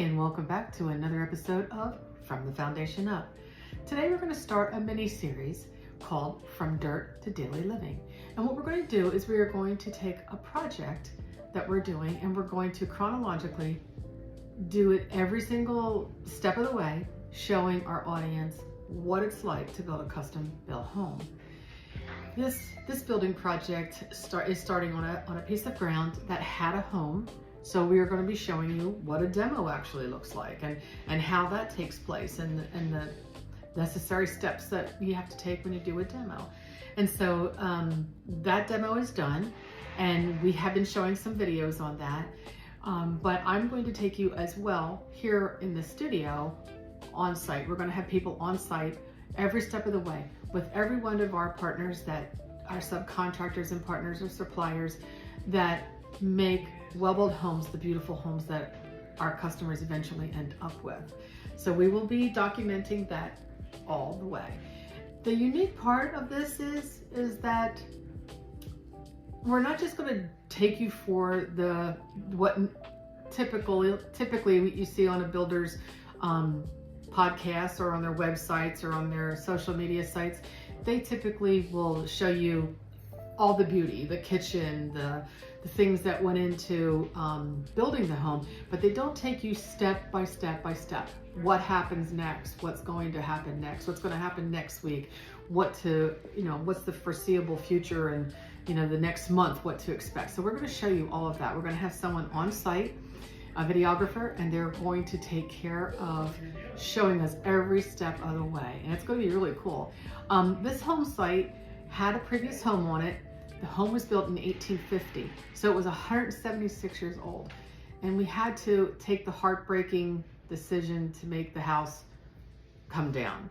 and welcome back to another episode of From the Foundation Up. Today we're going to start a mini-series called From Dirt to Daily Living. And what we're going to do is we are going to take a project that we're doing and we're going to chronologically do it every single step of the way, showing our audience what it's like to build a custom built home. This building project is starting on a piece of ground that had a home. So we are going to be showing you what a demo actually looks like and how that takes place and the necessary steps that you have to take when you do a demo. And so that demo is done and we have been showing some videos on that. But I'm going to take you as well here in the studio on site. We're going to have people on site every step of the way with every one of our partners that are subcontractors and partners or suppliers that make well-built homes, the beautiful homes that our customers eventually end up with. So we will be documenting that all the way. The unique part of this is that we're not just going to take you for what typically you see on a builder's podcasts or on their websites or on their social media sites. They typically will show you all the beauty, the kitchen, the things that went into building the home, but they don't take you step by step by step. What happens next? What's going to happen next? What's going to happen next week? What's the foreseeable future and the next month, what to expect. So we're going to show you all of that. We're going to have someone on site, a videographer, and they're going to take care of showing us every step of the way. And it's going to be really cool. This home site had a previous home on it. The home was built in 1850, so it was 176 years old. And we had to take the heartbreaking decision to make the house come down.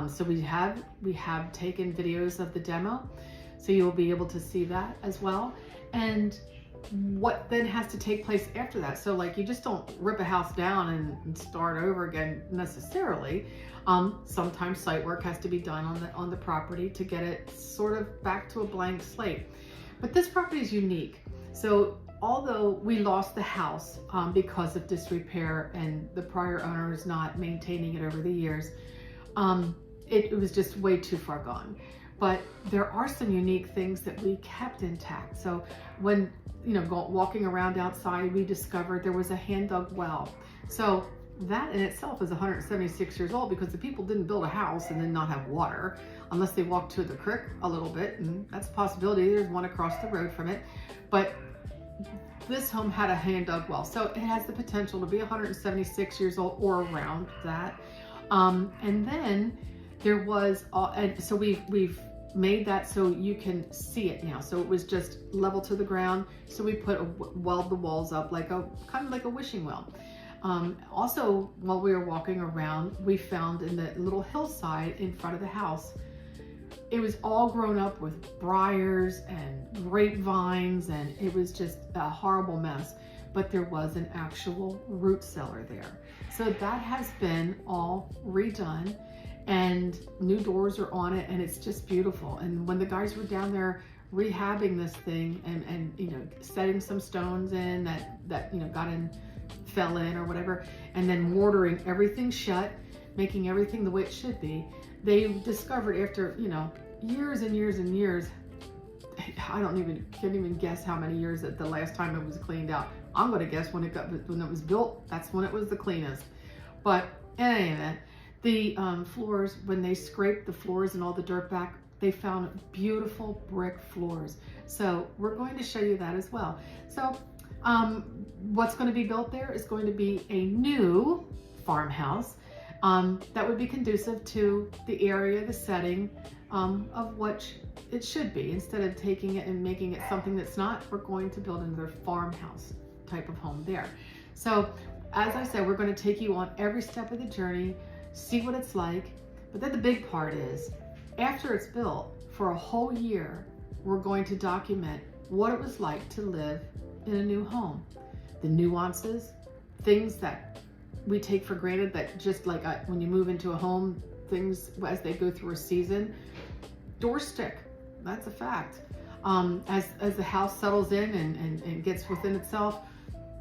So we have taken videos of the demo, so you'll be able to see that as well. And what then has to take place after that. So like you just don't rip a house down and start over again necessarily. Sometimes site work has to be done on the property to get it sort of back to a blank slate. But this property is unique. So although we lost the house because of disrepair and the prior owners not maintaining it over the years, it was just way too far gone. But there are some unique things that we kept intact. So when walking around outside, we discovered there was a hand-dug well. So that in itself is 176 years old because the people didn't build a house and then not have water unless they walked to the creek a little bit, and that's a possibility. There's one across the road from it. But this home had a hand-dug well. So it has the potential to be 176 years old or around that. And then there was, and so we've made that so you can see it now. So it was just level to the ground. So we weld the walls up kind of like a wishing well. Also, while we were walking around, we found in the little hillside in front of the house, it was all grown up with briars and grapevines, and it was just a horrible mess. But there was an actual root cellar there. So that has been all redone. And new doors are on it, and it's just beautiful. And when the guys were down there rehabbing this thing and setting some stones in that fell in or whatever, and then mortaring everything shut, making everything the way it should be, they discovered after years and years and years, I can't even guess how many years that the last time it was cleaned out. I'm going to guess when it was built, that's when it was the cleanest. But in any event, the floors, when they scraped the floors and all the dirt back, they found beautiful brick floors. So we're going to show you that as well. So what's going to be built there is going to be a new farmhouse that would be conducive to the area, the setting of what it should be. Instead of taking it and making it something that's not, we're going to build another farmhouse type of home there. So as I said, we're going to take you on every step of the journey, see what it's like. But then the big part is, after it's built, for a whole year, we're going to document what it was like to live in a new home. The nuances, things that we take for granted, that just like when you move into a home, things as they go through a season, doors stick. That's a fact. As the house settles in and gets within itself,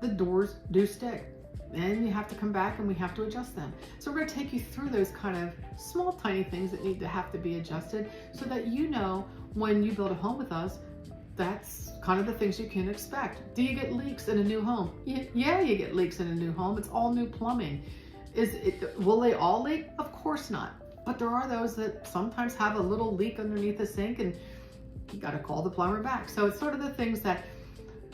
the doors do stick. and you have to come back and we have to adjust them. So we're going to take you through those kind of small, tiny things that have to be adjusted so that you know when you build a home with us, that's kind of the things you can expect. Do you get leaks in a new home? Yeah, you get leaks in a new home. It's all new plumbing. Will they all leak? Of course not. But there are those that sometimes have a little leak underneath the sink and you got to call the plumber back. So it's sort of the things that,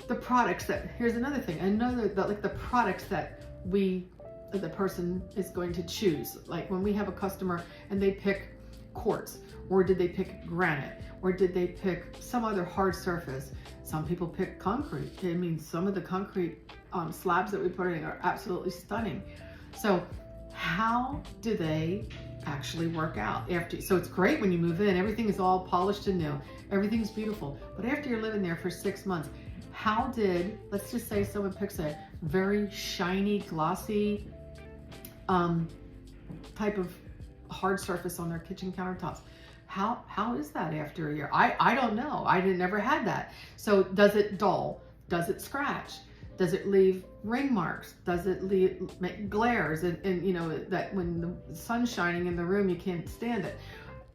the products that, here's another thing, like the products that the person is going to choose. Like when we have a customer and they pick quartz, or did they pick granite, or did they pick some other hard surface? Some people pick concrete. I mean, some of the concrete slabs that we put in are absolutely stunning. So how do they actually work out so it's great when you move in, everything is all polished and new, everything's beautiful. But after you're living there for 6 months, let's just say someone picks a very shiny, glossy type of hard surface on their kitchen countertops. How is that after a year? I don't know. I never had that. So does it dull? Does it scratch? Does it leave ring marks? Does it make glares? And you know, that when the sun's shining in the room, you can't stand it.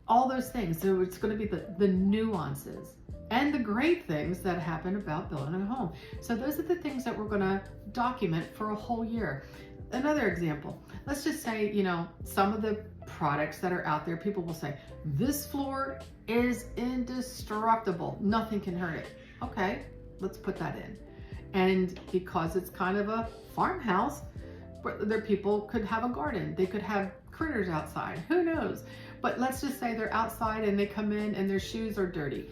All those things. So it's going to be the nuances and the great things that happen about building a home. So those are the things that we're going to document for a whole year. Another example, let's just say, you know, some of the products that are out there, people will say, this floor is indestructible. Nothing can hurt it. Okay, let's put that in. And because it's kind of a farmhouse, there people could have a garden. They could have critters outside. Who knows? But let's just say they're outside and they come in and their shoes are dirty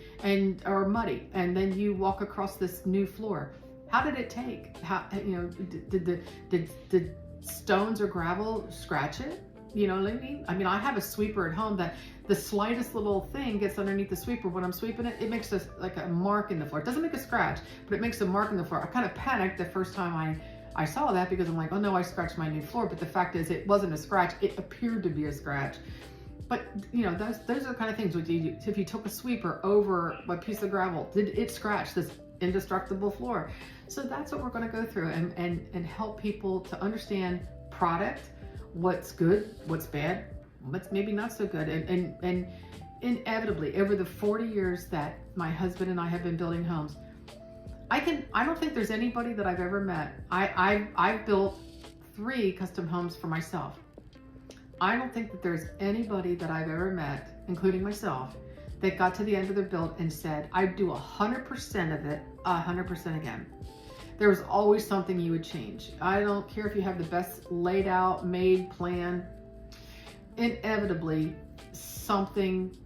or muddy, and then you walk across this new floor. How did it take? You know, did stones or gravel scratch it? You know what I mean? I mean, I have a sweeper at home that the slightest little thing gets underneath the sweeper. When I'm sweeping it, it makes like a mark in the floor. It doesn't make a scratch, but it makes a mark in the floor. I kind of panicked the first time I saw that, because I'm like, oh no, I scratched my new floor. But the fact is, it wasn't a scratch. It appeared to be a scratch. But you know, those are the kind of things. If you took a sweeper over a piece of gravel, did it scratch this indestructible floor? So that's what we're going to go through and help people to understand product, what's good, what's bad, what's maybe not so good. And inevitably, over the 40 years that my husband and I have been building homes, I don't think there's anybody that I've ever met. I've built 3 custom homes for myself. I don't think that there's anybody that I've ever met, including myself, that got to the end of their build and said, I'd do 100% of it 100% again. There was always something you would change. I don't care if you have the best laid out, made plan. Inevitably, something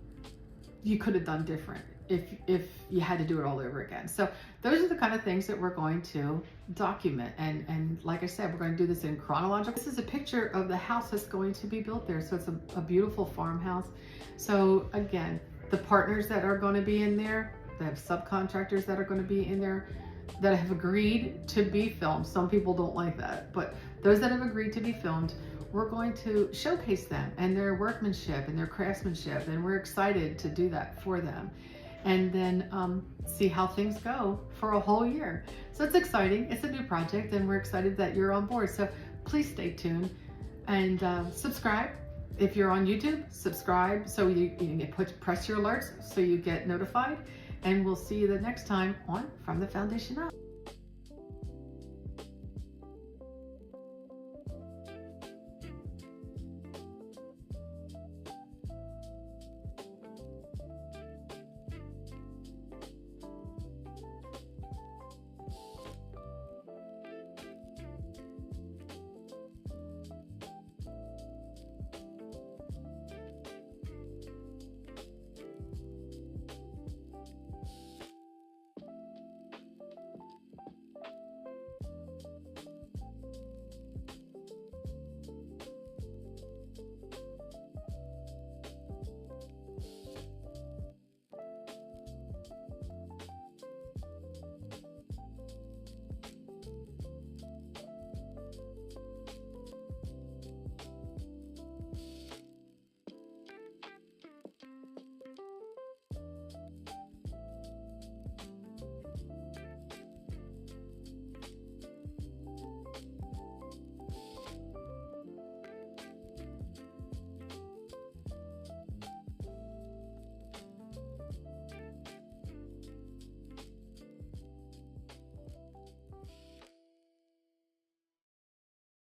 you could have done different if you had to do it all over again. So those are the kind of things that we're going to document. And like I said, we're going to do this in chronological. This is a picture of the house that's going to be built there. So it's a beautiful farmhouse. So again, the partners that are going to be in there, the subcontractors that are going to be in there, that have agreed to be filmed. Some people don't like that, but those that have agreed to be filmed, we're going to showcase them and their workmanship and their craftsmanship, and we're excited to do that for them. And then see how things go for a whole year. So it's exciting. It's a new project, and we're excited that you're on board. So please stay tuned and subscribe. If you're on YouTube, subscribe so you press your alerts so you get notified. And we'll see you the next time on From the Foundation Up.